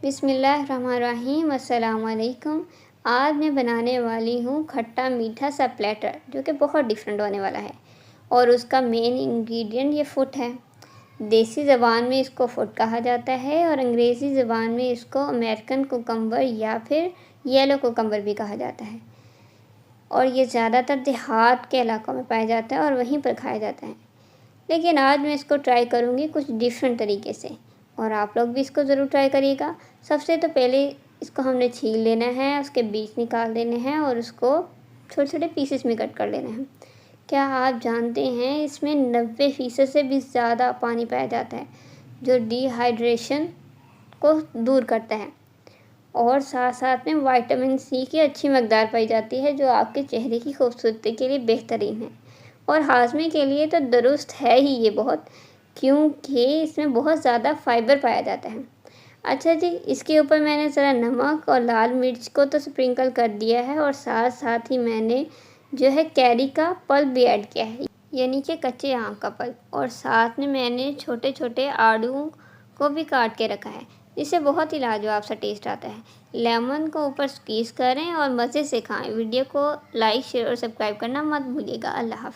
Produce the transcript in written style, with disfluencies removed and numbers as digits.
बिस्मिल्लाहिर्रहमानिर्रहीम अस्सलाम वालेकुम। आज मैं बनाने वाली हूँ खट्टा मीठा सा प्लेटर जो कि बहुत डिफरेंट होने वाला है और उसका मेन इंग्रेडिएंट ये फुट है। देसी ज़बान में इसको फुट कहा जाता है और अंग्रेज़ी ज़बान में इसको अमेरिकन कुकम्बर या फिर येलो कुकम्बर भी कहा जाता है और ये ज़्यादातर देहात के इलाकों में पाया जाता है और वहीं पर खाया जाता है। लेकिन आज मैं इसको ट्राई करूँगी कुछ डिफरेंट तरीके से और आप लोग भी इसको ज़रूर ट्राई करिएगा। सबसे तो पहले इसको हमने छील लेना है, उसके बीज निकाल देने हैं और उसको छोटे छोटे पीसेस में कट कर लेना है। क्या आप जानते हैं इसमें 90% से भी ज़्यादा पानी पाया जाता है जो डिहाइड्रेशन को दूर करता है और साथ साथ में विटामिन सी की अच्छी मकदार पाई जाती है जो आपके चेहरे की खूबसूरती के लिए बेहतरीन है और हाजमे के लिए तो दुरुस्त है ही ये बहुत, क्योंकि इसमें बहुत ज़्यादा फाइबर पाया जाता है। अच्छा जी, इसके ऊपर मैंने ज़रा नमक और लाल मिर्च को तो स्प्रिंकल कर दिया है और साथ साथ ही मैंने जो है कैरी का पल्प भी ऐड किया है, यानी कि कच्चे आम का पल्प, और साथ में मैंने छोटे छोटे आड़ू को भी काट के रखा है जिससे बहुत ही लाजवाब सा टेस्ट आता है। लेमन को ऊपर स्क्वीज़ करें और मज़े से खाएं। वीडियो को लाइक शेयर और सब्सक्राइब करना मत भूलिएगा। अल्लाह हाफ़िज़।